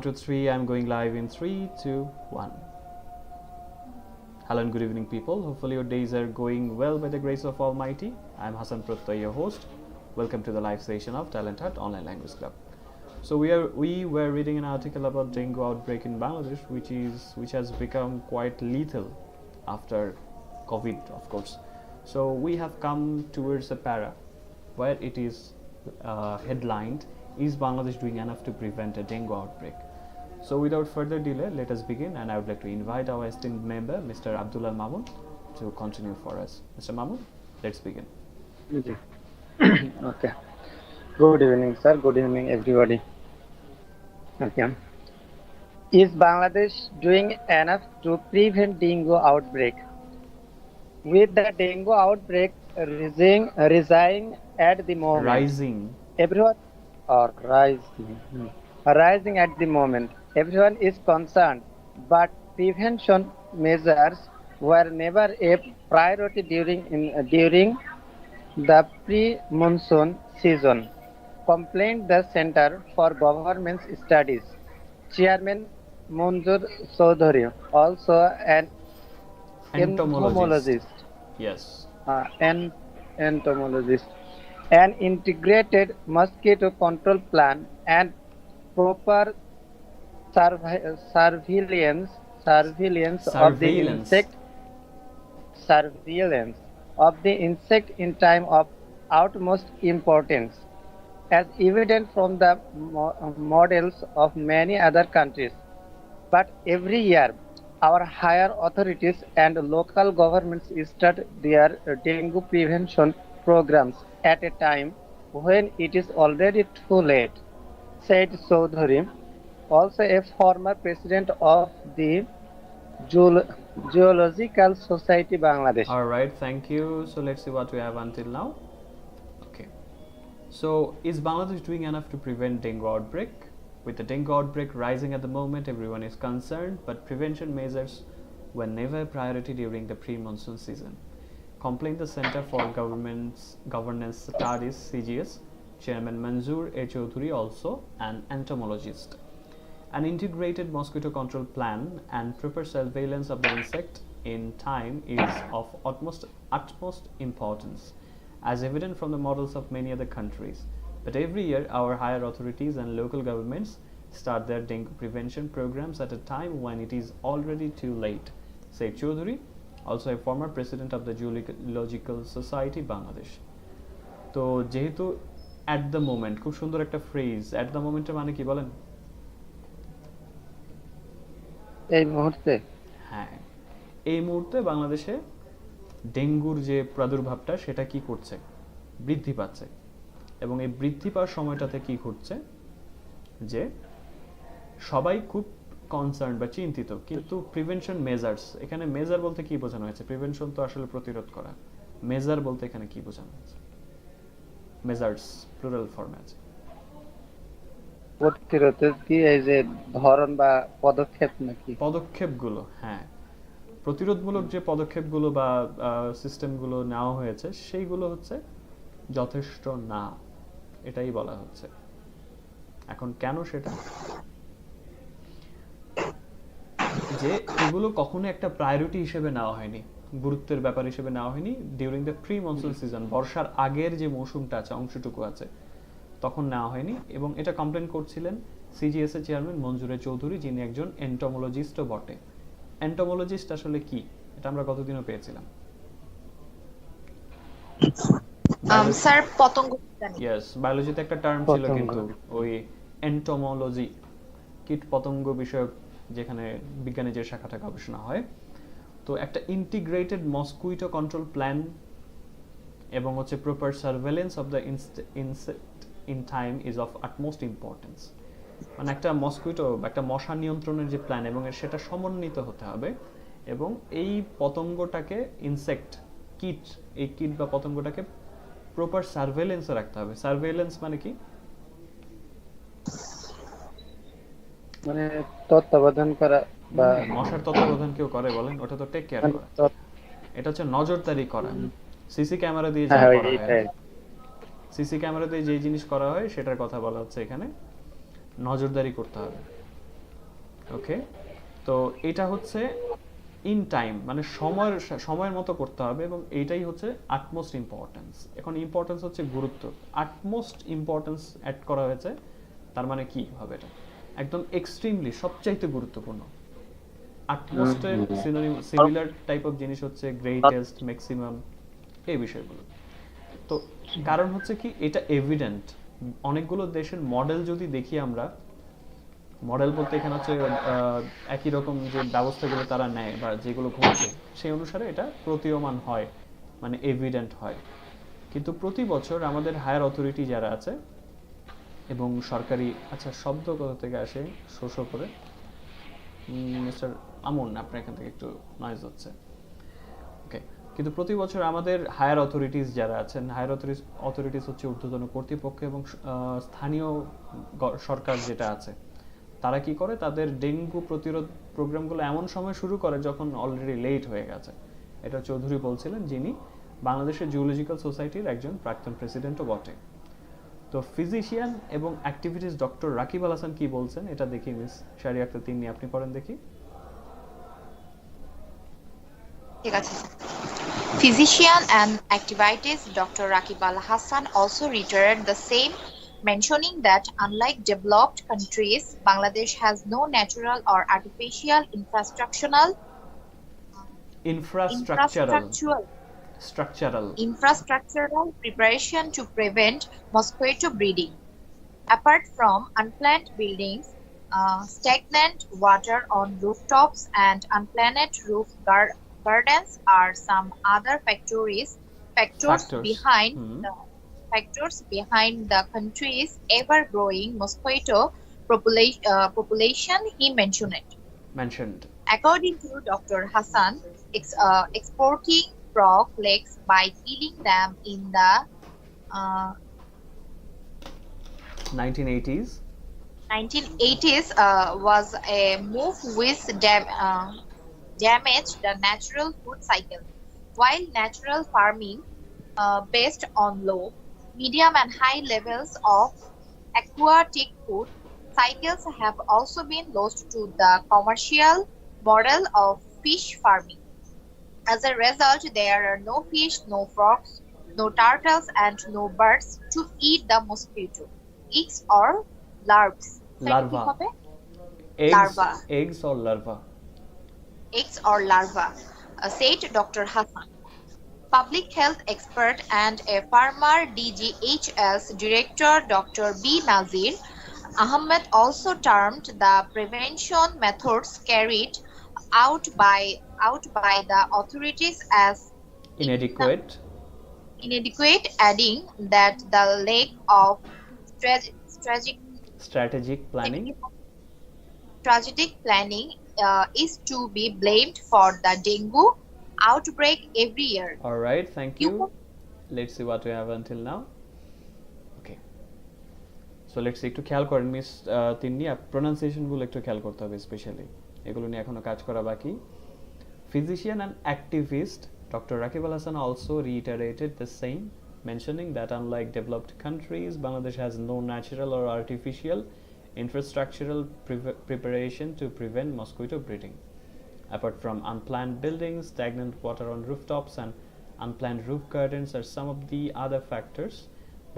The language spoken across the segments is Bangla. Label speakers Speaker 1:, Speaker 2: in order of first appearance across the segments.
Speaker 1: 1, 2, 3. I'm going live in 3, 2, 1. Hello and good evening, people. Hopefully your days are going well by the grace of Almighty. I'm Prottoy, your host. Welcome to the live session of TalentHut Online Language Club. So we were reading an article about dengue outbreak in Bangladesh, which has become quite lethal after COVID, of course. So we have come towards a para where it is headlined, "Is Bangladesh doing enough to prevent a dengue outbreak?" So without further delay, let us begin, and I would like to invite our esteemed member, Mr. Abdullah Mamun, to continue for us. Mr. Mamun, let's begin.
Speaker 2: Okay. Good evening, sir. Good evening, everybody. Okay. Is Bangladesh doing enough to prevent dengue outbreak? With the dengue outbreak rising at the moment, everyone rising at the moment, everyone is concerned, but prevention measures were never a priority during the pre-monsoon season, complained the Center for Government Studies Chairman Munjur Chaudhary, also an entomologist.
Speaker 1: Yes.
Speaker 2: Entomologist. An integrated mosquito control plan and proper surveillance of the insect in time of utmost importance, as evident from the models of many other countries. But every year, our higher authorities and local governments start their dengue prevention programs at a time when it is already too late, said Chaudhary, also a former president of the Geological Society Bangladesh.
Speaker 1: All right, thank you. So let's see what we have until now. Okay. So is Bangladesh doing enough to prevent dengue outbreak? With the dengue outbreak rising at the moment, everyone is concerned, but prevention measures were never a priority during the pre-monsoon season, complained the Center for Governance Studies (CGS) Chairman Manzoor A. Chaudhary, also an entomologist. An integrated mosquito control plan and proper surveillance of the insect in time is of utmost importance, as evident from the models of many other countries. But every year, our higher authorities and local governments start their dengue prevention programs at a time when it is already too late, said Chaudhary, also a former president of the Geological Society Bangladesh. তো যেহেতু at the moment, খুব সুন্দর একটা ফ্রেজ, at the moment মানে কি বলেন?
Speaker 2: এই মুহূর্তে,
Speaker 1: হ্যাঁ, এই মুহূর্তে বাংলাদেশে ডেঙ্গুর যে প্রাদুর্ভাবটা সেটা কি করছে, বৃদ্ধি পাচ্ছে, এবং এই বৃদ্ধি পাওয়ার সময়টাতে কি ঘটছে যে সবাই খুব কনসার্ন বা চিন্তিত, কিন্তু প্রিভেনশন মেজার্স, এখানে মেজার বলতে কি বোঝানো হয়েছে? প্রিভেনশন তো আসলে প্রতিরোধ করা, মেজার বলতে এখানে কি বোঝানো হয়েছে? মেজার্স প্লুরাল ফর্মে আছে।
Speaker 2: প্রতিরোধের কি এই যে ধরন বা পদক্ষেপ নাকি?
Speaker 1: পদক্ষেপগুলো, হ্যাঁ, প্রতিরোধমূলক যে পদক্ষেপগুলো বা সিস্টেমগুলো নেওয়া হয়েছে সেইগুলো হচ্ছে যথেষ্ট না, এটাই বলা হচ্ছে। এখন কেন সেটা? যে এগুলো কখনো একটা প্রায়োরিটি হিসেবে নেওয়া হয়নি, গুরুত্বের ব্যাপার হিসেবে নেওয়া হয়নি during the pre monsoon season, বর্ষার আগের যে মৌসুমটা আছে, অংশটুকু আছে, তখন নেওয়া হয়নি। এবং এটা কমপ্লেন করছিলেন সিজিএস এর চেয়ারম্যান মঞ্জুরে চৌধুরী, যিনি একজন এন্টোমোলজিস্টও বটে। এন্টোমোলজিস্ট আসলে কি, এটা আমরা গতদিনও পেয়েছিলাম।
Speaker 3: স্যার পতঙ্গ বিজ্ঞানী।
Speaker 1: ইয়েস, বায়োলজিতে একটা টার্ম ছিল কিন্তু ওই এন্টোমোলজি, কীট পতঙ্গ বিষয়ক যেখানে বিজ্ঞানের যে শাখাটা গবেষণা হয়। তো একটা ইন্টিগ্রেটেড মসকুইটো কন্ট্রোল প্ল্যান এবং হচ্ছে proper surveillance of the insect in time is of utmost importance. মানে একটা মসকুইটো বা একটা মশা নিয়ন্ত্রণের যে প্ল্যান, এবং সেটা সমন্বিত হতে হবে, এবং এই পতঙ্গটাকে ইনসেক্ট কীট, এই কীট বা পতঙ্গটাকে প্রপার সার্ভেলেন্সে রাখতে হবে। সার্ভেলেন্স মানে কি?
Speaker 2: মানে তত্ত্বাবধান করা বা
Speaker 1: মশার তত্ত্বাবধান কেউ করে বলেন? ওটা তো টেক কেয়ার করা, এটা হচ্ছে নজরদারি করা। সিসি ক্যামেরা দিয়ে যা করা হয়, সিসি ক্যামেরা দিয়ে যে জিনিস করা হয় সেটার কথা বলা হচ্ছে এখানে, নজরদারি করতে হবে। ওকে, তো এটা হচ্ছে ইন টাইম, মানে সময়ের মতো করতে হবে, এবং এইটাই হচ্ছে আটমোস্ট ইম্পর্টেন্স। এখন ইম্পর্টেন্স হচ্ছে গুরুত্ব, আটমোস্ট ইম্পর্টেন্স অ্যাড করা হয়েছে, তার মানে কি হবে এটা একদম এক্সট্রিমলি সবচাইতে গুরুত্বপূর্ণ। আটমোস্টের সিমিলার টাইপ অফ জিনিস হচ্ছে গ্রেটেস্ট, ম্যাক্সিমাম, এই বিষয়গুলো। তো কারণ হচ্ছে কি, এটা এভিডেন্ট। অনেকগুলো দেশের মডেল যদি দেখি আমরা, মডেল বলতে এখানে হচ্ছে একই রকম যে ব্যবস্থাগুলো তারা নেয় বা যেগুলো ঘটছে সেই অনুসারে এটা প্রতীয়মান হয়, মানে এভিডেন্ট হয়। কিন্তু প্রতি বছর আমাদের হায়ার অথরিটি যারা আছে এবং সরকারি, আচ্ছা শব্দ কোথা থেকে আসে শো করে, মিস্টার আমন আপনার এখান থেকে একটু নয়েজ হচ্ছে, ওকে। কিন্তু প্রতি বছর আমাদের হায়ার অথরিটিস যারা আছেন, হায়ার অথরিটিস হচ্ছে ঊর্ধ্বতন কর্তৃপক্ষ এবং স্থানীয় সরকার যেটা আছে, তারা কি করে, তাদের ডেঙ্গু প্রতিরোধ প্রোগ্রামগুলো এমন সময় শুরু করে যখন অলরেডি লেট হয়ে গেছে। এটা চৌধুরী বলছিলেন, যিনি বাংলাদেশের জুওলজিক্যাল সোসাইটির একজন প্রাক্তন প্রেসিডেন্টও বটে। তো ফিজিশিয়ান এবং অ্যাক্টিভিটিস ডক্টর রাকিব আল হাসান কি বলছেন এটা দেখি, মিস শাহরিয়া আক্তার তিন্নি আপনি পড়েন দেখি।
Speaker 3: ঠিক আছে। Physician and activist Dr. Rakib Al Hassan also reiterated the same, mentioning that unlike developed countries, Bangladesh has no natural or artificial infrastructural preparation to prevent mosquito breeding. Apart from unplanned buildings, stagnant water on rooftops and unplanned roof gardens are some other factors behind the country's ever-growing mosquito population, he mentioned. According to Dr. Hassan, exporting frog legs by killing them in the
Speaker 1: 1980s
Speaker 3: was a move which damaged the natural food cycle. While natural farming based on low, medium and high levels of aquatic food cycles have also been lost to the commercial model of fish farming. As a result, there are no fish, no frogs, no turtles, and no birds to eat the mosquito eggs or larvae. Eggs or larvae, said Dr. Hassan. Public health expert and a former DGHS director Dr. B. Nazir Ahmed also termed the prevention methods carried out by the authorities as
Speaker 1: inadequate,
Speaker 3: adding that the lack of
Speaker 1: strategic planning
Speaker 3: is to be blamed for the dengue outbreak every year.
Speaker 1: All right, thank you. Let's see what we have until now. Okay, so let's see, একটু খেয়াল করেন মিস তিন্নি, প্রোনাউন্সিয়েশন গুলো একটু খেয়াল করতে হবে, স্পেশালি এগুলো নিয়ে এখনো কাজ করা বাকি। Physician and activist Dr. Rakib Al Hassan also reiterated the same, mentioning that unlike developed countries, Bangladesh has no natural or artificial infrastructural preparation to prevent mosquito breeding. Apart from unplanned buildings, stagnant water on rooftops, and unplanned roof gardens are some of the other factors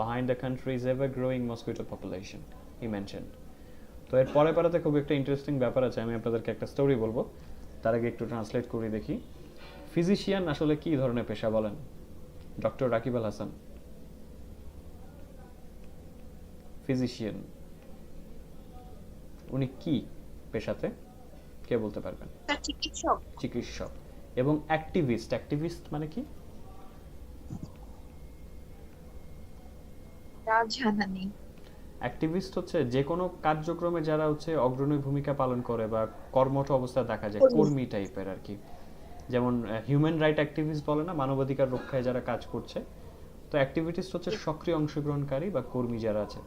Speaker 1: behind the country's ever-growing mosquito population, he mentioned. তো এর পরে পারাতে খুব একটা ইন্টারেস্টিং ব্যাপার আছে, আমি আপনাদেরকে একটা স্টোরি বলবো, তার আগে একটু ট্রান্সলেট করে দেখি। ফিজিশিয়ান আসলে কি ধরনের পেশা বলেন ডক্টর রাকিব আল হাসান? ফিজিশিয়ান উনি কি পেশাতে, কে বলতে পারবেন? চিকিৎসক। এবং অ্যাক্টিভিস্ট মানে কি? অ্যাক্টিভিস্ট হচ্ছে যে কোনো কার্যক্রমে যারা হচ্ছে অগ্রণী ভূমিকা পালন করে বা কর্মঠ অবস্থায় দেখা যায়, কর্মী টাইপের আর কি। যেমন হিউম্যান রাইট অ্যাক্টিভিস্ট বলে না, মানবাধিকার রক্ষায় যারা কাজ করছে। তো অ্যাক্টিভিটিস্ট হচ্ছে সক্রিয় অংশগ্রহণকারী বা কর্মী যারা আছে।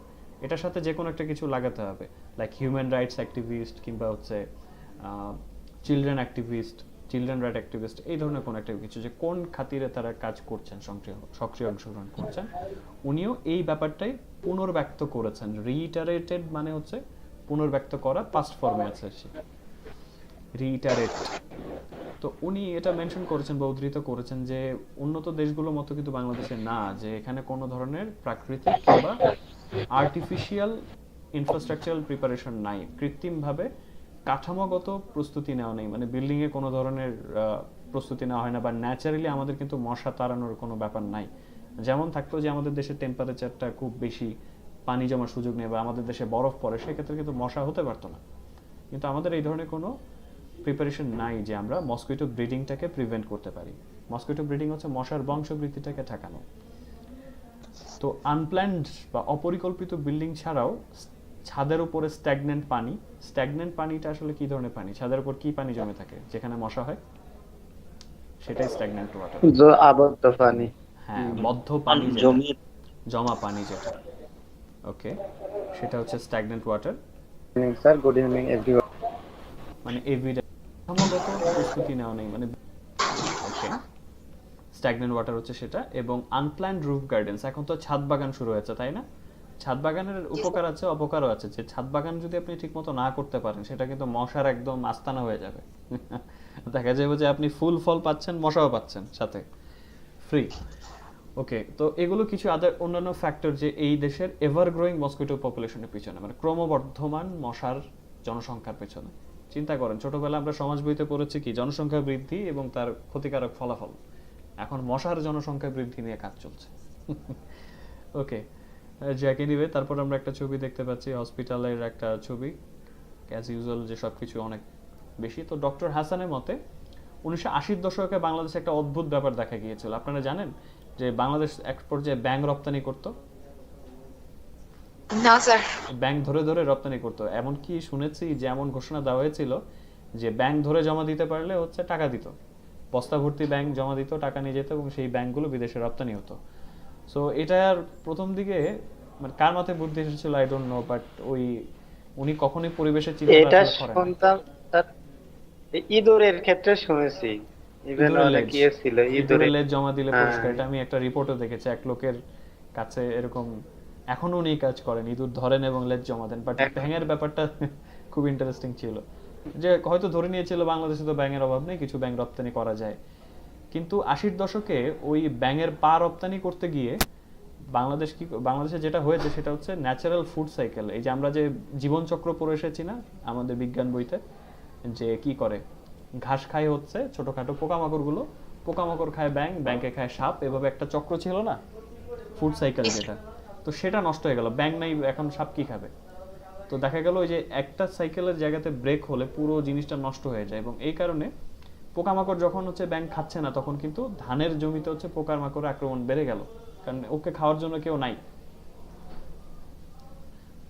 Speaker 1: এটার সাথে যে কোনো একটা কিছু লাগাতে হবে, লাইক হিউম্যান রাইটস অ্যাক্টিভিস্ট কিংবা হচ্ছে চিলড্রেন রাইট অ্যাক্টিভিস্ট, এই ধরনের কোনো একটা কিছু, যে কোন খাতিরে তারা কাজ করছেন, সক্রিয় অংশগ্রহণ করছেন। উনিও এই ব্যাপারটাই পুনর্ব্যক্ত করেছেন। রিইটারেটেড মানে হচ্ছে পুনর্ব্যক্ত করা, পাস্ট ফর্মে আছে। রিটারেট। তো উনি এটা মেনশন করেছেন বা উদ্ধৃত করেছেন যে উন্নত দেশগুলোর মতো কিন্তু বাংলাদেশে না, যে এখানে কোনো ধরনের প্রাকৃতিক কিংবা আর্টিফিশিয়াল ইনফ্রাস্ট্রাকচারাল প্রিপারেশন নাই, কৃত্রিমভাবে কাঠামোগত প্রস্তুতি নেওয়া নেই, মানে বিল্ডিংয়ে কোনো ধরনের প্রস্তুতি নেওয়া হয় না, বা ন্যাচারালি আমাদের কিন্তু মশা তাড়ানোর কোনো ব্যাপার নাই। যেমন থাকতো যে আমাদের দেশের টেম্পারেচারটা খুব বেশি, পানি জমার সুযোগ নেই, বা আমাদের দেশে বরফ পড়ে, সেক্ষেত্রে কিন্তু মশা হতে পারতো না। কিন্তু আমাদের এই ধরনের কোনো প্রিপারেশন নাই যে আমরা মসকুইটো ব্রিডিংটাকে প্রিভেন্ট করতে পারি। মসকুইটো ব্রিডিং হচ্ছে মশার বংশবৃদ্ধিটাকে ঠেকানো। তো আনপ্ল্যান্ড বা অপরিকল্পিত বিল্ডিং ছাড়াও ছাদের উপরে স্ট্যাগনেন্ট পানিটা আসলে কি ধরনের পানি? ছাদের উপর কি পানি জমে থাকে যেখানে মশা হয়? সেটাই স্ট্যাগনেন্ট ওয়াটার।
Speaker 2: আবদ্ধ পানি।
Speaker 1: হ্যাঁ, বদ্ধ পানি, যেটা জমা পানি যেটা, ওকে, সেটা হচ্ছে stagnant water.
Speaker 2: Sir, good evening everyone.
Speaker 1: মানে এভিডেন্স, কাঠামোগত প্রস্তুতি নেওয়া নেই, মানে ওকে, স্ট্যাগনেন্ট ওয়াটার হচ্ছে সেটা। এবং আনপ্ল্যান্ড রুফ গার্ডেন্স, এখন তো ছাদ বাগান শুরু হয়েছে, তাই না? ছাদ বাগানের উপকার আছে, অপকারও আছে। যে ছাদ বাগান যদি আপনি ঠিকমতো না করতে পারেন, সেটা কিন্তু মশার একদম আস্তানা হয়ে যাবে। দেখা যাবে যে আপনি ফুল ফল পাচ্ছেন, মশাও পাচ্ছেন সাথে, ফ্রি। ওকে, তো এগুলো কিছু অন্যান্য ফ্যাক্টর যে এই দেশের এভার গ্রোয়িং মসকিটো পপুলেশনের পিছনে, মানে ক্রমবর্ধমান মশার জনসংখ্যার পেছনে। চিন্তা করেন, ছোটবেলা আমরা সমাজ বইতে পড়েছি কি, জনসংখ্যা বৃদ্ধি এবং তার ক্ষতিকারক ফলাফল। এখন মশার জনসংখ্যা বৃদ্ধি নিয়ে কাজ চলছে। ওকে, জ্যাক, এনিওয়ে, তারপর আমরা একটা ছবি দেখতে পাচ্ছি, হসপিটালের একটা ছবি, অ্যাজ ইউজুয়াল যে সব কিছু অনেক বেশি। তো ডক্টর হাসানের মতে 1980-র দশকে বাংলাদেশে একটা অদ্ভুত ব্যাপার দেখা গিয়েছিল। আপনারা জানেন যে বাংলাদেশ এক পর্যায়ে ব্যাঙ রপ্তানি করতো?
Speaker 3: না স্যার।
Speaker 1: ব্যাংক ধরে ধরে রপ্তানি করতো। এমনকি শুনেছি যে এমন ঘোষণা দেওয়া হয়েছিল যে ব্যাংক ধরে জমা দিতে পারলে হচ্ছে টাকা দিত, বস্তা ভর্তি ব্যাংক জমা দিত, টাকা নিয়ে যেত, এবং সেই ব্যাংকগুলো বিদেশে রপ্তানি হতো। সো এটার প্রথম দিকে মানে কার মাথায় বুদ্ধি এসেছিল আই ডোন্ট নো, বাট ওই উনি কখনোই পরিবেশের চিন্তা
Speaker 2: এটা
Speaker 1: আসলে করেন না।
Speaker 2: শুনতাম স্যার, ইঁদুরের ক্ষেত্রে শুনেছি। ইভেন
Speaker 1: ইঁদুরের
Speaker 2: অনেক
Speaker 1: লেজ,
Speaker 2: ইয়ে ছিল
Speaker 1: ইঁদুরের
Speaker 2: ইঁদুরের।
Speaker 1: লেজ জমা দিলে
Speaker 2: হ্যাঁ,
Speaker 1: পুরস্কার, এটা আমি একটা রিপোর্টও দেখেছি এক লোকের কাছে এরকম। এখনো উনি এই কাজ করেন, ইঁদুর ধরেন এবং লেজ জমা দেন। বাট
Speaker 2: এখন
Speaker 1: ব্যাঙের ব্যাপারটা খুব ইন্টারেস্টিং ছিল, যে হয়তো ধরে নিয়েছিল বাংলাদেশে তো ব্যাঙের অভাব নেই, কিছু ব্যাঙ রপ্তানি করা যায়। কিন্তু 80-র দশকে ওই ব্যাঙের পা রপ্তানি করতে গিয়ে বাংলাদেশে যেটা হয়েছে সেটা হচ্ছে ন্যাচারাল ফুড সাইকেল। এই যে আমরা যে জীবনচক্র পড়ে এসেছি না আমাদের বিজ্ঞান বইতে, যে কি করে, ঘাস খায় হচ্ছে ছোটখাটো পোকামাকড়গুলো, পোকামাকড় খায় ব্যাঙ, ব্যাঙকে খায় সাপ, এভাবে একটা চক্র ছিল না ফুড সাইকেল যেটা। তো সেটা নষ্ট হয়ে গেল, ব্যাঙ নাই, এখন সাপ কি খাবে? তো দেখা গেল ওই যে একটা সাইকেলের জায়গাতে ব্রেক হলে পুরো জিনিসটা নষ্ট হয়ে যায়, এবং এই কারণে পোকামাকড় যখন হচ্ছে ব্যাঙ খাচ্ছে না, তখন কিন্তু ধানের জমিতে হচ্ছে পোকামাকড়ের আক্রমণ বেড়ে গেল, কারণ ওকে খাওয়ার জন্য কেউ নাই।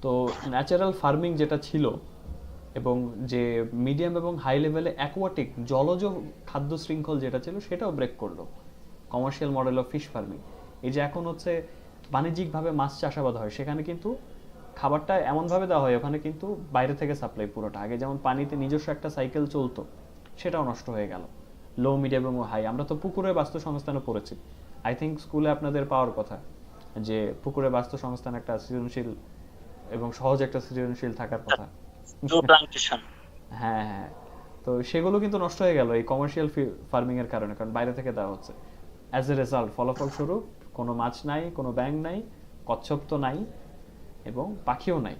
Speaker 1: তো ন্যাচারাল ফার্মিং যেটা ছিল, এবং যে মিডিয়াম এবং হাই লেভেলে অ্যাকোয়াটিক জলজ খাদ্য শৃঙ্খল যেটা ছিল, সেটাও ব্রেক করলো commercial model of fish farming. এই যে এখন হচ্ছে বাণিজ্যিকভাবে মাছ চাষাবাদ হয়, সেখানে কিন্তু খাবারটা এমনভাবে দেওয়া হয়, ওখানে কিন্তু বাইরে থেকে সাপ্লাই পুরোটা। আগে যেমন পানিতে নিজস্ব একটা সাইকেল চলতো, সেটাও নষ্ট হয়ে গেল। লো, মিডিয়াম এবং হাই, আমরা তো পুকুরের বাস্তু সংস্থানে পড়েছি, আই থিঙ্ক স্কুলে আপনাদের পাওয়ার কথা, যে পুকুরের বাস্তু সংস্থান একটা সৃজনশীল এবং সহজ একটা সৃজনশীল থাকার কথা। হ্যাঁ হ্যাঁ, তো সেগুলো কিন্তু নষ্ট হয়ে গেল এই কমার্শিয়াল ফার্মিং এর কারণে, কারণ বাইরে থেকে দেওয়া হচ্ছে। অ্যাজ এ রেজাল্ট, ফলাফল স্বরূপ কোনো মাছ নাই, কোনো ব্যাঙ নাই, কচ্ছপ তো নাই, এবং পাখিও নাই,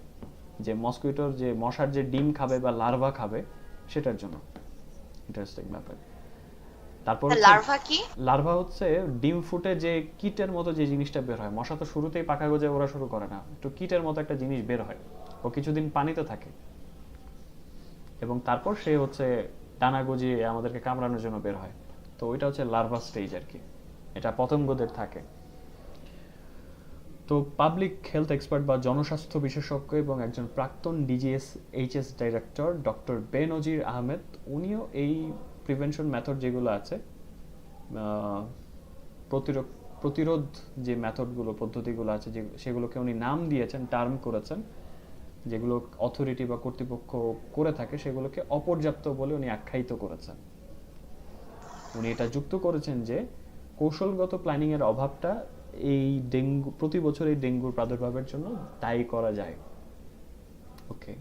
Speaker 1: যে মসকুইটোর যে মশার যে ডিম খাবে বা লার্ভা খাবে সেটার জন্য। ইন্টারেস্টিং ব্যাপার। তারপর
Speaker 3: লার্ভা কি?
Speaker 1: লার্ভা হচ্ছে ডিম ফুটে যে কিটের মতো যে জিনিসটা বের হয়। মশা তো শুরুতেই পাখা গজায় ওরা শুরু করে না, একটু কিটের মতো একটা জিনিস বের হয়, ও কিছুদিন পানিতে থাকে, এবং তারপর সে হচ্ছে ডানা গজিয়ে আমাদেরকে কামড়ানোর জন্য বের হয়। তো ওইটা হচ্ছে লার্ভা স্টেজ আর কি, এটা পতঙ্গদের থাকে। তো পাবলিক হেলথ এক্সপার্ট বা জনস্বাস্থ্য বিশেষজ্ঞ এবং একজন প্রাক্তন ডিজিএস এইচএস ডাইরেক্টর ডক্টর বেনজির আহমেদ, উনিও এই প্রিভেনশন মেথড যেগুলো আছে, প্রতিরোধ যে মেথডগুলো, পদ্ধতিগুলো আছে, যে সেগুলোকে উনি নাম দিয়েছেন, টার্ম করেছেন, যেগুলো অথরিটি বা কর্তৃপক্ষ করে থাকে সেগুলোকে অপর্যাপ্ত বলে উনি আখ্যায়িত করেছেন। উনি এটা যুক্ত করেছেন যে কৌশলগত প্ল্যানিং এর অভাবটা এই ডেঙ্গু, প্রতি বছর এই ডেঙ্গুর প্রাদুর্ভাবের জন্য দায়ী করা যায়। ওকে,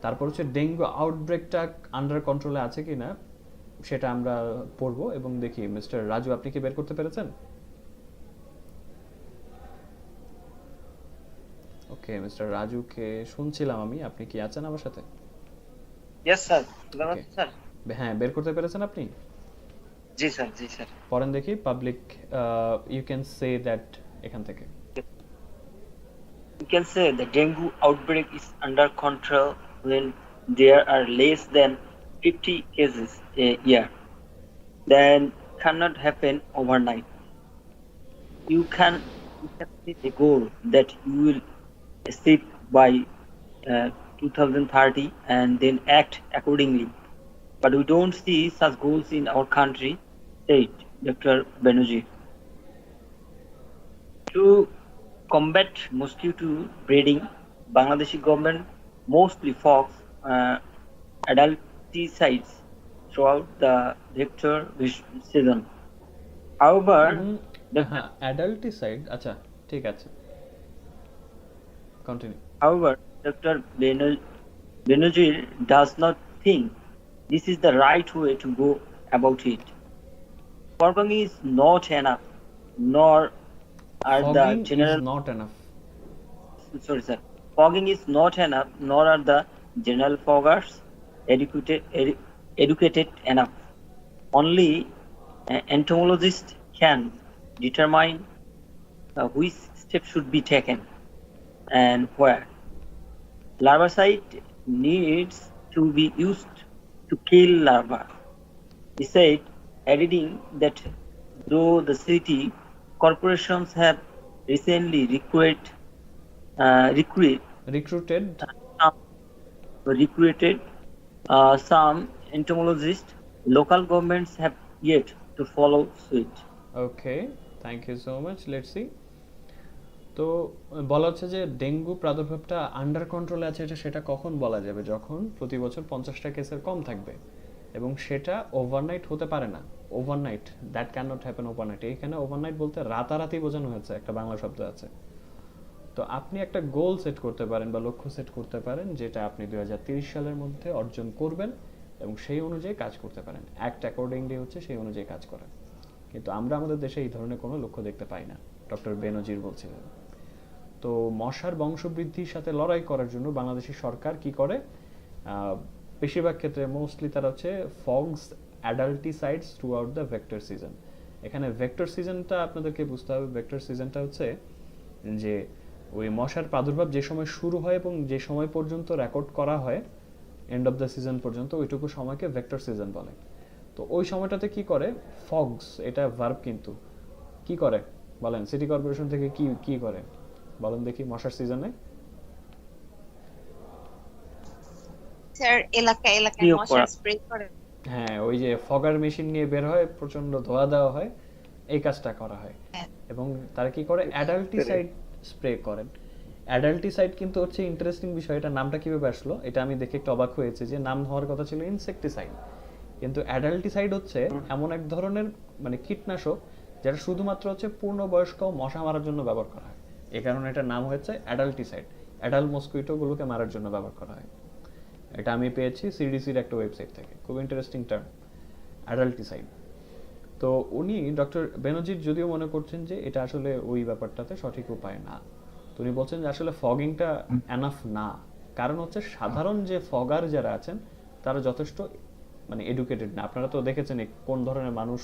Speaker 1: তারপর হচ্ছে ডেঙ্গু আউটব্রেকটা আন্ডার কন্ট্রোলে আছে কিনা সেটা আমরা পড়বো এবং দেখি। মিস্টার রাজু, আপনি কি বের করতে পেরেছেন? ওকে, মিস্টার রাজুকে শুনছিলাম আমি, আপনি কি আছেন আমার সাথে?
Speaker 2: Yes sir,
Speaker 1: okay,
Speaker 2: sir.
Speaker 1: হ্যাঁ, বের করতে পেরেছেন আপনি?
Speaker 2: জি স্যার, জি স্যার।
Speaker 1: পড়েন দেখি। Public, you can say that, এখান থেকে।
Speaker 4: You can say the dengue outbreak is under control when there are less than 50 cases a year. That cannot happen overnight. You can set a goal that you will achieve by 2030 and then act accordingly. But we don't see such goals in our country, said Dr. Banerjee. To combat mosquito breeding, Bangladeshi government mostly fogs adulticides throughout the vector season. However,
Speaker 1: হ্যাঁ, অ্যাডাল্টিসাইড, আচ্ছা ঠিক আছে, continue.
Speaker 4: however, Dr. Banerjee does not think this is the right way to go about it. Fogging is not enough, nor are the
Speaker 1: Fogging
Speaker 4: general
Speaker 1: is not enough.
Speaker 4: sorry sir, fogging is not enough, nor are the general foggers educated enough. Only entomologists can determine which steps should be taken and where. Larvicide needs to be used to kill larvae. He said, adding that though the city corporations have recently
Speaker 1: Recruited
Speaker 4: some entomologists, local governments have yet to follow suit.
Speaker 1: Okay, thank you so much. Let's see. তো বলা হচ্ছে যে ডেঙ্গু প্রাদুর্ভাবটা আন্ডার কন্ট্রোলে আছে, সেটা কখন বলা যাবে? যখন প্রতি বছর 50টা কেসের কম থাকবে, এবং সেটা ওভারনাইট হতে পারে না। Overnight, that can not happen overnight. এইখানে ওভারনাইট বলতে রাতারাতি বোঝানো হয়েছে, একটা বাংলা শব্দ আছে। তো আপনি একটা গোল সেট করতে পারেন বা লক্ষ্য সেট করতে পারেন, যেটা আপনি 2030 সালের মধ্যে অর্জন করবেন এবং সেই অনুযায়ী কাজ করতে পারেন। অ্যাক্ট অ্যাকর্ডিংলি হচ্ছে সেই অনুযায়ী কাজ করা। কিন্তু আমরা আমাদের দেশে এই ধরনের কোনো লক্ষ্য দেখতে পাই না, ডক্টর বেনজির বলছিলেন। তো মশার বংশবৃদ্ধির সাথে লড়াই করার জন্য বাংলাদেশের সরকার কি করে? বেশিরভাগ ক্ষেত্রে মোস্টলি তারা হচ্ছে fogs adulticides throughout the vector season. এখানে ভেক্টর সিজনটা আপনাদেরকে বুঝতে হবে। ভেক্টর সিজনটা হচ্ছে যে ওই মশার প্রাদুর্ভাব যে সময় শুরু হয় এবং যে সময় পর্যন্ত রেকর্ড করা হয়, এন্ড অফ দ্য সিজন পর্যন্ত, ওইটুকু সময়কে ভেক্টর সিজন বলে। তো ওই সময়টাতে কি করে? ফগস, এটা ভার্ব কিন্তু, কি করে বলেন? সিটি কর্পোরেশন থেকে কি কি করে বলেন দেখি মশার সিজনে?
Speaker 3: স্যার এলাকায় এলাকায় মশা স্প্রে করে।
Speaker 1: হ্যাঁ, ওই যে ফগার মেশিন নিয়ে বের হয়, প্রচন্ড ধোঁয়া দেওয়া হয়, এই কাজটা করা হয়। এবং তারা কি করে? অ্যাডাল্টিসাইড স্প্রে করেন। অ্যাডাল্টিসাইড কিন্তু হচ্ছে ইন্টারেস্টিং বিষয়। এটা নামটা কিভাবে আসলো এটা আমি দেখে একটু অবাক হয়েছে, যে নাম হওয়ার কথা ছিল ইনসেক্টিসাইড, কিন্তু অ্যাডাল্টিসাইড হচ্ছে এমন এক ধরনের মানে কীটনাশক যেটা শুধুমাত্র হচ্ছে পূর্ণবয়স্ক মশা মারার জন্য ব্যবহার করা হয়। এই কারণে এটার নাম হচ্ছে অ্যাডাল্টিসাইড। অ্যাডাল্ট মসকুইটোগুলোকে মারার জন্য ব্যবহার করা হয়। এটা আমি পেয়েছি সিডিসির একটা ওয়েবসাইট থেকে। খুব ইন্টারেস্টিং টার্ম, অ্যাডাল্টিসাইড। তো উনি ডক্টর বেনজির যদিও মনে করছেন যে এটা আসলে ওই ব্যাপারটাতে সঠিক উপায় না। তো উনি বলছেন যে আসলে ফগিংটা এনাফ না। কারণ হচ্ছে সাধারণ যে ফগার যারা আছেন তারা যথেষ্ট মানে এডুকেটেড না। আপনারা তো দেখেছেন কোন ধরনের মানুষ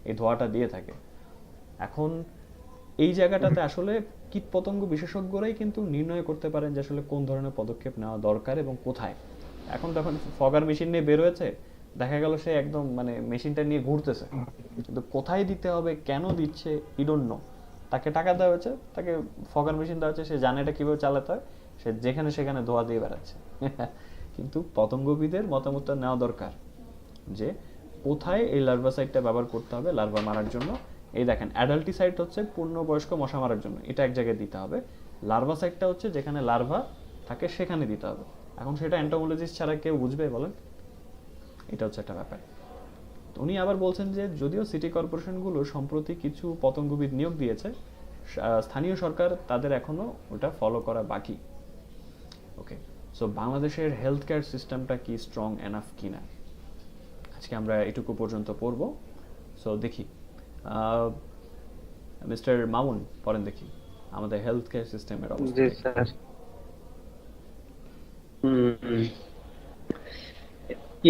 Speaker 1: এই ধোঁয়াটা দিয়ে থাকে। এখন এই জায়গাটাতে আসলে কীটপতঙ্গ বিশেষজ্ঞরাই কিন্তু নির্ণয় করতে পারেন যে আসলে কোন ধরনের পদক্ষেপ নেওয়া দরকার এবং কোথায়। এখন যখন ফগার মেশিন নিয়ে বের হয়েছে, দেখা গেল সে একদম মানে মেশিনটা নিয়ে ঘুরতেছে, কিন্তু কোথায় দিতে হবে, কেন দিচ্ছে, ই ডোন্ট নো। তাকে টাকা দেওয়া হয়েছে, তাকে ফগার মেশিন দেওয়া হচ্ছে, সে জানে এটা কীভাবে চালাতে হয়, সে যেখানে সেখানে ধোঁয়া দিয়ে বেড়াচ্ছে। কিন্তু পতঙ্গবিদের মতামতটা নেওয়া দরকার যে কোথায় এই লার্ভাসাইডটা ব্যবহার করতে হবে লার্ভা মারার জন্য। এই দেখেন, অ্যাডাল্টিসাইড হচ্ছে পূর্ণবয়স্ক মশা মারার জন্য, এটা এক জায়গায় দিতে হবে। লার্ভাসাইডটা হচ্ছে যেখানে লার্ভা থাকে সেখানে দিতে হবে। এখন সেটা এন্টোমোলজিস্ট ছাড়া কেউ বুঝবে বলেন? এটা হচ্ছে একটা ব্যাপার। উনি আবার বলছেন যে যদিও সিটি কর্পোরেশনগুলো সম্প্রতি কিছু পতঙ্গবিদ নিয়োগ দিয়েছে, স্থানীয় সরকার তাদের এখনো ওটা ফলো করা বাকি। ওকে, সো বাংলাদেশের হেলথ কেয়ার সিস্টেমটা কি স্ট্রং এনাফ কিনা আজকে আমরা এটুকু পর্যন্ত পড়ব। সো দেখি মিস্টার মামুন পড়েন দেখি আমাদের হেলথ কেয়ার সিস্টেমের অবস্থা
Speaker 2: জি
Speaker 1: কি।
Speaker 2: Sir.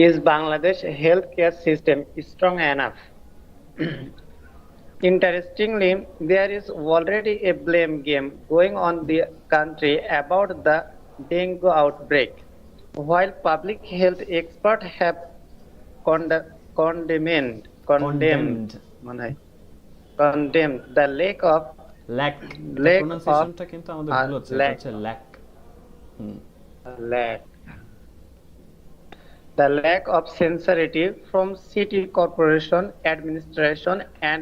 Speaker 2: Is Bangladesh healthcare system strong enough? Interestingly, there is already a blame game going on the country about the dengue outbreak. While public health experts have condemned
Speaker 1: Condemned.
Speaker 2: the
Speaker 1: lack
Speaker 2: lack of
Speaker 1: প্রোনাউন্সিয়েশনটা কিন্তু আমাদের ভুল হচ্ছে, এটা হচ্ছে lack.
Speaker 2: lack the lack of sincerity from city corporation administration and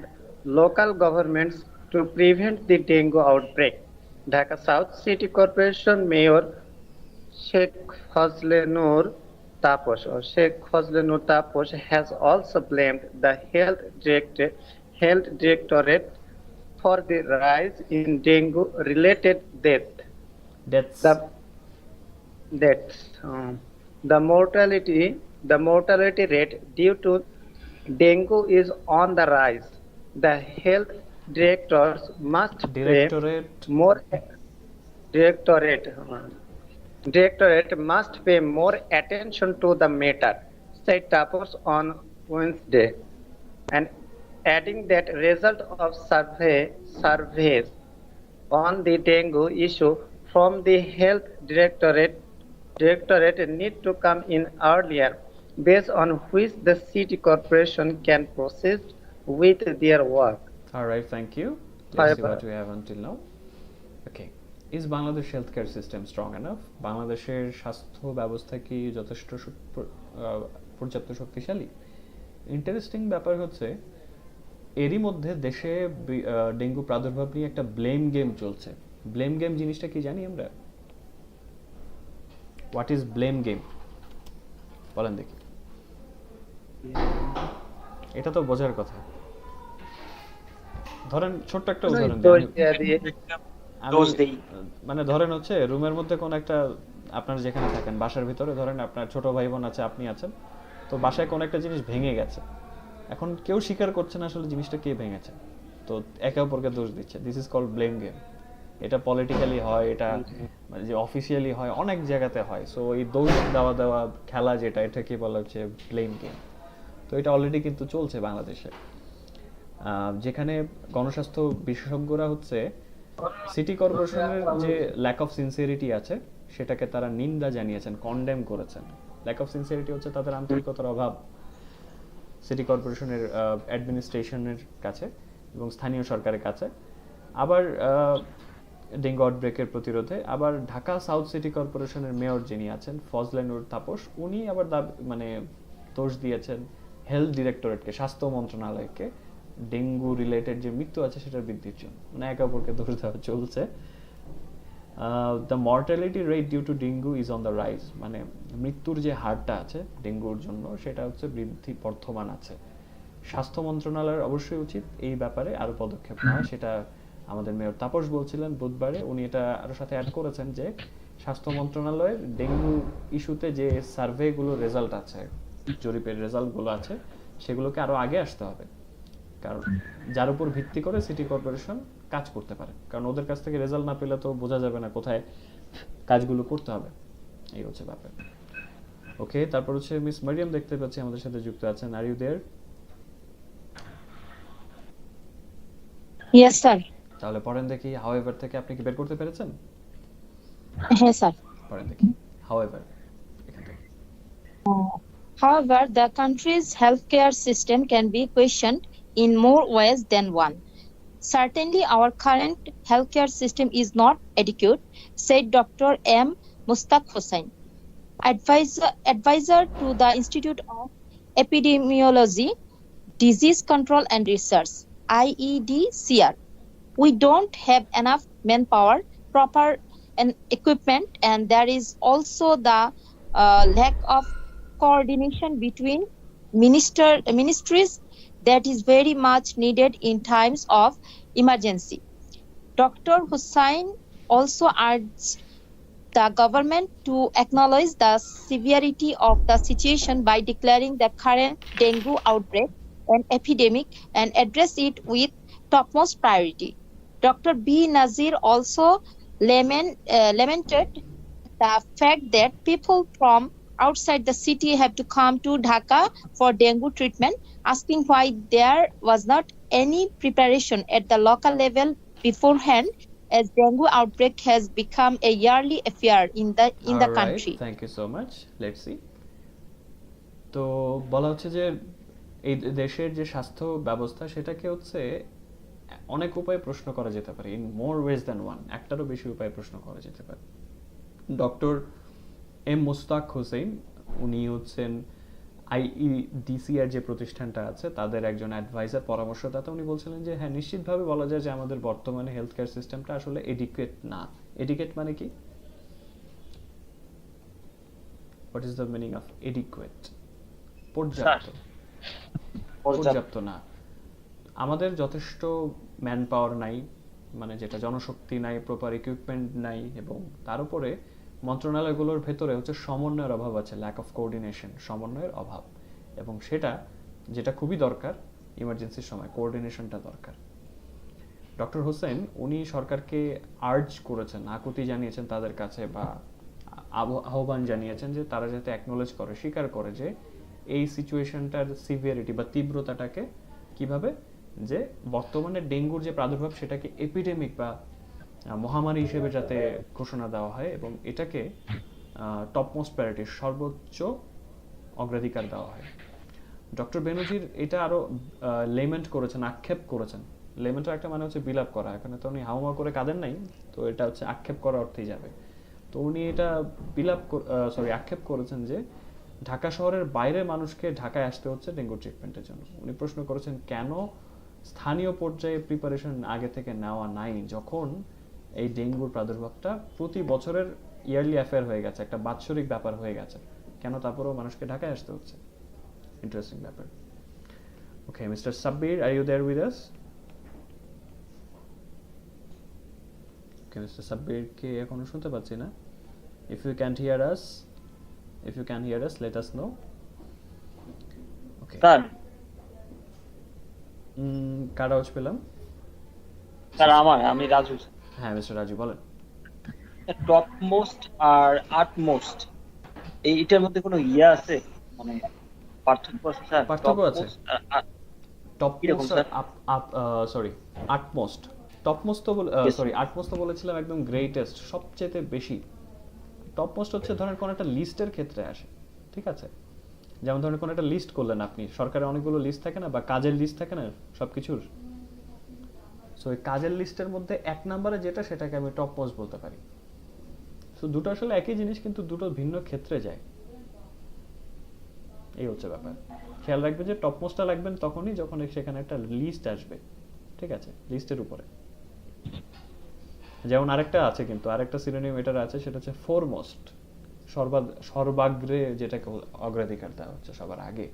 Speaker 2: local governments to prevent the dengue outbreak. Dhaka South City Corporation Mayor Sheikh Fazlenur Taposh has also blamed the health directorate for the rise in dengue related deaths.
Speaker 1: Deaths
Speaker 2: The mortality rate due to dengue is on the rise. The health directors must pay
Speaker 1: directorate
Speaker 2: more directorate must pay more attention to the matter, said Tapos on Wednesday, and adding that result of surveys on the dengue issue from the health directorate need to come in earlier, based on which the city corporation can proceed with their work.
Speaker 1: Alright, thank you. Let's see
Speaker 2: However-
Speaker 1: what we have until now. Okay. Is Bangladesh healthcare system strong enough? বাংলাদেশের স্বাস্থ্য ব্যবস্থা কি যথেষ্ট পর্যাপ্ত শক্তিশালী? ইন্টারেস্টিং ব্যাপার হচ্ছে এরই মধ্যে দেশে ডেঙ্গু প্রাদুর্ভাব নিয়ে একটা ব্লেম গেম চলছে। ব্লেম গেম জিনিসটা কি জানি আমরা? হোয়াট ইজ ব্লেম গেম বলেন দেখি। এটা তো বোঝার কথা। ধরেন ছোট্ট একটা উদাহরণ দিই। মানে ধরেন হচ্ছে রুমের মধ্যে কোন একটা আপনার যেখানে থাকেন বাসার ভিতরে ধরেন আপনার ছোট ভাই বোন আছে, আপনি আছেন, তো বাসায় কোন একটা জিনিস ভেঙে গেছে। এখন কেউ স্বীকার করছে না আসলে জিনিসটা কে ভেঙেছে, তো একে অপরকে দোষ দিচ্ছে। This is called blame game. এটা পলিটিক্যালি হয়, এটা মানে যে অফিসিয়ালি হয়, অনেক জায়গাতে হয়। সো এই দোষ দেওয়া খেলা যেটা, এটাকে বলা হচ্ছে ব্লেম গেম। তো এটা অলরেডি কিন্তু চলছে বাংলাদেশে, যেখানে গণস্বাস্থ্য বিশেষজ্ঞরা হচ্ছে সিটি কর্পোরেশনের যে ল্যাক অফ সিনসিয়ারিটি আছে সেটাকে তারা নিন্দা জানিয়েছেন, কন্ডেম করেছেন। ল্যাক অফ সিনসিয়ারিটি হচ্ছে তাদের আন্তরিকতার অভাব সিটি কর্পোরেশনের অ্যাডমিনিস্ট্রেশনের কাছে এবং স্থানীয় সরকারের কাছে। আবার ডেঙ্গু আউটব্রেকের প্রতিরোধে আবার ঢাকা সাউথ সিটি কর্পোরেশনের মেয়র যিনি আছেন ফজলেনুর তাপস, উনি আবার মানে দোষ দিয়েছেন হেলথ ডিরেক্টরেটকে, স্বাস্থ্য মন্ত্রণালয়কে, ডেঙ্গু রিলেটেড যে মৃত্যু আছে সেটার বৃদ্ধির জন্য। মানে একে অপরকে দোষ দেওয়া চলছে। The mortality rate due to dengue is on the rise, মানে মৃত্যুর যে হারটা আছে ডেঙ্গুর জন্য সেটা হচ্ছে বৃদ্ধি বর্ধমান আছে। স্বাস্থ্য মন্ত্রণালয়ের অবশ্যই উচিত এই ব্যাপারে আরো পদক্ষেপ নেওয়া, সেটা আমাদের মেয়র তাপস বলছিলেন বুধবারে। উনি এটা আরো সাথে অ্যাড করেছেন যে স্বাস্থ্য মন্ত্রণালয়ের ডেঙ্গু ইস্যুতে যে সার্ভেগুলো রেজাল্ট আছে, জরিপের রেজাল্টগুলো আছে, সেগুলোকে আরো আগে আসতে হবে, কারণ যার উপর ভিত্তি করে সিটি কর্পোরেশন কাজ করতে পারে। কারণ ওদের কাছ থেকে রেজাল্ট না পেলে তো বোঝা যাবে না কোথায় কাজগুলো করতে হবে। এই হচ্ছে ব্যাপার। ওকে, তারপর হচ্ছে মিস মারিয়াম দেখতে পাচ্ছি আমাদের সাথে যুক্ত আছেন। Are you there?
Speaker 5: Yes, sir.
Speaker 1: তাহলে পড়েন দেখি হাউএভার থেকে আপনি কি বের করতে পেরেছেন?
Speaker 5: Yes, sir.
Speaker 1: পড়েন দেখি হাউএভার এখান থেকে।
Speaker 5: However, the country's healthcare system can be questioned in more ways than one. Certainly, our current healthcare system is not adequate, said Dr. M. Mustaq Hussain, advisor to the Institute of Epidemiology, Disease Control and Research, IEDCR. We don't have enough manpower, proper equipment, and there is also the lack of coordination between ministries that is very much needed in times of emergency. Dr. Hussain also urged the government to acknowledge the severity of the situation by declaring the current dengue outbreak an epidemic and address it with topmost priority. Dr. B. Nazir also lamented the fact that people from outside the city have to come to Dhaka for dengue treatment, asking why there was not any preparation at the local level beforehand, as dengue outbreak has become a yearly affair in the
Speaker 1: Alright,
Speaker 5: country.
Speaker 1: thank you so much. Let's see. তো বলা হচ্ছে যে এই দেশের যে স্বাস্থ্য ব্যবস্থা সেটাকে হচ্ছে অনেক উপায়ে প্রশ্ন করা যেতে পারে, in more ways than one, একটারও বেশি উপায়ে প্রশ্ন করা যেতে পারে। ডক্টর এম মুস্তাক হোসেন, উনি হচ্ছেন আইইডিসিআর যে প্রতিষ্ঠানটা আছে তাদের একজন অ্যাডভাইজার, পরামর্শদাতা। উনি বলছিলেন যে হ্যাঁ, নিশ্চিতভাবে বলা যায় যে আমাদের বর্তমানে হেলথ কেয়ার সিস্টেমটা আসলে এডিকুয়েট না। এডিকুয়েট মানে কি? What is the meaning of adequate? পর্যাপ্ত না। আমাদের যথেষ্ট ম্যান পাওয়ার নাই, মানে যেটা জনশক্তি নাই, প্রপার ইকুইপমেন্ট নাই, এবং তার উপরে মন্ত্রণালয়গুলোর ভেতরে হচ্ছে সমন্বয়ের অভাব আছে, ল্যাক অফ কোঅর্ডিনেশন, সমন্বয়ের অভাব। এবং সেটা যেটা খুবই দরকার ইমার্জেন্সির সময়, কোঅর্ডিনেশনটা দরকার। ডক্টর হোসেন উনি সরকারকে আর্জ করেছেন, আকুতি জানিয়েছেন তাদের কাছে, বা আহ্বান জানিয়েছেন যে তারা যাতে অ্যাকনোলেজ করে, স্বীকার করে যে এই সিচুয়েশনটার সিভিয়ারিটি বা তীব্রতাটাকে কিভাবে, যে বর্তমানে ডেঙ্গুর যে প্রাদুর্ভাব সেটাকে এপিডেমিক বা মহামারী হিসেবে যাতে ঘোষণা দেওয়া হয় এবং এটাকে টপমোস্ট প্রায়োরিটি, সর্বোচ্চ অগ্রাধিকার দেওয়া হয়। ডক্টর বেনজির এটা আরো লেমেন্ট করেছেন, আক্ষেপ করেছেন। লেমেন্টের একটা মানে হচ্ছে বিলাপ করা, এখানে তো উনি হাউমা করে কাঁদেন নাই, তো এটা হচ্ছে আক্ষেপ করা অর্থেই যাবে। তো উনি এটা আক্ষেপ করেছেন যে ঢাকা শহরের বাইরে মানুষকে ঢাকায় আসতে হচ্ছে ডেঙ্গু ট্রিটমেন্টের জন্য। উনি প্রশ্ন করেছেন কেন স্থানীয় পর্যায়ে প্রিপারেশন আগে থেকে নেওয়া নাই, যখন এই ডেঙ্গুর প্রাদুর্ভাবটা প্রতি বছরের ইয়ারলি অ্যাফেয়ার হয়ে গেছে, একটা বাৎসরিক ব্যাপার হয়ে গেছে, কেন তারপরেও মানুষকে ঢাকায় আসতে হচ্ছে? ইন্টারেস্টিং ব্যাপার। Okay, mister Sabbir, are you there with us? Okay, mister সাব্বিরকে এখনো শুনতে পাচ্ছি না। If you can't hear us, let us know. Okay,
Speaker 4: sir
Speaker 1: কার আওয়াজ পেলাম?
Speaker 4: স্যার আমি রাজু।
Speaker 1: হ্যাঁ, মিস্টার রাজু বলেন।
Speaker 4: টপ মোস্ট আর আট মোস্ট, এইটার মধ্যে কোনো ইয়া আছে, মানে পার্থক্য আছে স্যার?
Speaker 1: পার্থক্য আছে। Top most, sorry utmost, topmost তো সরি আটমোস্ট তো বলেছিলাম একদম গ্রেটেস্ট, সবচেয়ে বেশি। টপমোস্ট হচ্ছে ধরেন কোন একটা লিস্টের ক্ষেত্রে আসে, ঠিক আছে? যেমন ধরেন কোন একটা লিস্ট করলেন আপনি, সরকারের অনেকগুলো লিস্ট থাকে না, বা কাজের লিস্ট থাকে না সবকিছুর। সো এই কাজের লিস্টের মধ্যে এক নম্বরে যেটা, সেটাকে আমি টপ মোস্ট বলতে পারি। সো দুটো আসলে একই জিনিস, কিন্তু দুটো ভিন্ন ক্ষেত্রে যায়, এই হচ্ছে ব্যাপার। খেয়াল রাখবেন যে টপ মোস্টটা লাগবেন তখনই যখন সেখানে একটা লিস্ট আসবে, ঠিক আছে, লিস্টের উপরে। যেমন আরেকটা আছে, কিন্তু আরেকটা সিনোনিম এটার আছে, সেটা হচ্ছে ফোরমোস্ট, সর্বাগ্রে, যেটাকে অগ্রাধিকার দেওয়া হচ্ছে সবার আগে।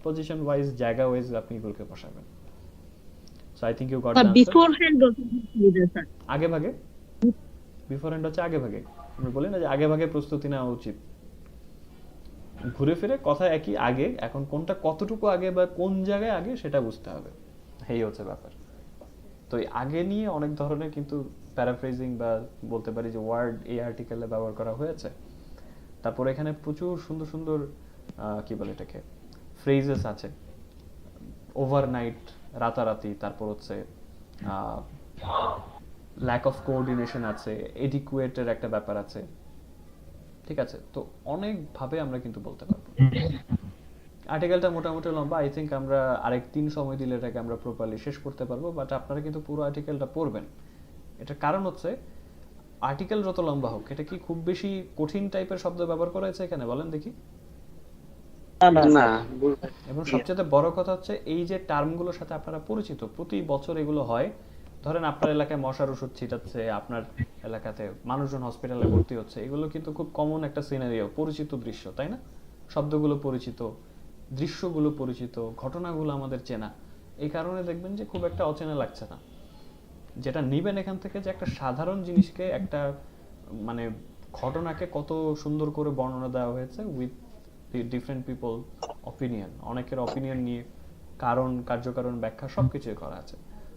Speaker 1: পজিশন ওয়াইজ, জায়গা ওয়াইজ আপনি এগুলোকে বসাবেন। So I think you got the answer.
Speaker 5: Beforehand
Speaker 1: আগে ভাগে, বিফোরহ্যান্ড হচ্ছে আগে ভাগে। আমি বলি না যে আগে ভাগে প্রস্তুতি নেওয়া উচিত। ঘুরে ফিরে কথা একই, আগে। এখন কোনটা কতটুকু আগে বা কোন জায়গায় আগে সেটা বুঝতে হবে, এই হচ্ছে ব্যাপার। তো এই আগে নিয়ে অনেক ধরনের কিন্তু প্যারাফ্রেজিং বা বলতে পারি যে ওয়ার্ড এই আর্টিকেলে ব্যবহার করা হয়েছে। তারপর এখানে প্রচুর সুন্দর সুন্দর কি বলে এটাকে, ফ্রেজেস আছে। ওভারনাইট, রাতারাতি, তারপর হচ্ছে ল্যাক অফ কোঅর্ডিনেশন আছে, এডিকুয়েটের একটা ব্যাপার আছে, ঠিক আছে? তো অনেকভাবে আমরা কিন্তু বলতে পারবো। আর্টিকেলটা মোটামুটি লম্বা, আই থিঙ্ক আমরা আরেক 3 সময় দিলে এটাকে আমরা প্রপারলি শেষ করতে পারবো। বাট আপনারা কিন্তু পুরো আর্টিকেলটা পড়বেন। এটার কারণ হচ্ছে আর্টিকেল যত লম্বা হোক, এটা কি খুব বেশি কঠিন টাইপের শব্দ ব্যবহার করা হয়েছে এখানে? বলেন দেখি।
Speaker 2: না,
Speaker 1: এবং সবচেয়ে বড় কথা হচ্ছে এই যে টার্মগুলোর সাথে আপনারা পরিচিত, প্রতি বছর এগুলো হয়। ধরেন আপনার এলাকায় মশার ওষুধ ছিটাচ্ছে, আপনার এলাকাতে মানুষজন হসপিটালে ভর্তি হচ্ছে, এগুলো কিন্তু খুব কমন একটা সিনারিও, পরিচিত দৃশ্য, তাই না? শব্দগুলো পরিচিত, দৃশ্যগুলো পরিচিত, ঘটনাগুলো আমাদের চেনা। এই কারণে দেখবেন যে খুব একটা অচেনা লাগছে না। যেটা নিবেন এখান থেকে, যে একটা সাধারণ জিনিসকে একটা মানে ঘটনাকে কত সুন্দর করে বর্ণনা দেওয়া হয়েছে উইথ ডিফারেন্ট পিপল অপিনিয়ন, অনেকের অপিনিয়ন নিয়ে কারণ কার্যকারণ ব্যাখ্যা সব কিছুই করা আছে।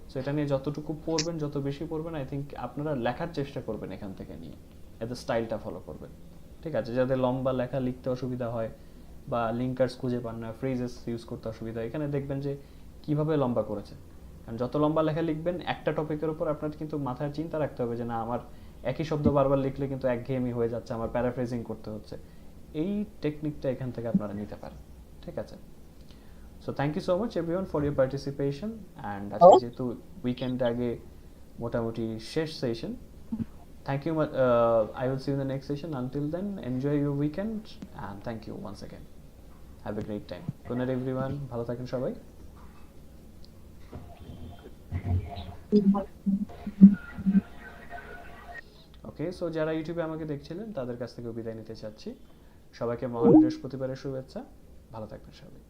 Speaker 1: সো এটা নিয়ে যতটুকু পড়বেন, যত বেশি পড়বেন, আই থিঙ্ক আপনারা লেখার চেষ্টা করবেন এখান থেকে নিয়ে, এতে স্টাইলটা ফলো করবেন। ঠিক আছে, যাদের লম্বা লেখা লিখতে অসুবিধা হয় বা লিঙ্কার্স খুঁজে পান না, ফ্রেজেস ইউজ করতে অসুবিধা হয়, এখানে দেখবেন যে কিভাবে লম্বা করেছে। কারণ যত লম্বা লেখা লিখবেন একটা টপিকের উপর আপনার কিন্তু মাথায় চিন্তা রাখতে হবে যে না আমার একই শব্দ বারবার লিখলে কিন্তু একঘেয়েমি হয়ে যাচ্ছে, আমার প্যারাফ্রেজিং করতে হচ্ছে। এই টেকনিকটা এখান থেকে আপনারা নিতে পারেন। ঠিক আছে, so thank you so much everyone for your participation. And আজকে যেহেতু উইকেন্ড আগে মোটামুটি শেষ session, thank you. I will see you in the next session. Until then, enjoy your weekend and thank you once again. Have a great time. Good night everyone. ভালো থাকেন সবাই। ওকে, সো যারা ইউটিউবে আমাকে দেখছিলেন তাদের কাছ থেকে বিদায় নিতে চাচ্ছি। সবাইকে মহান বৃহস্পতিবারের শুভেচ্ছা। ভালো থাকবেন সবাই।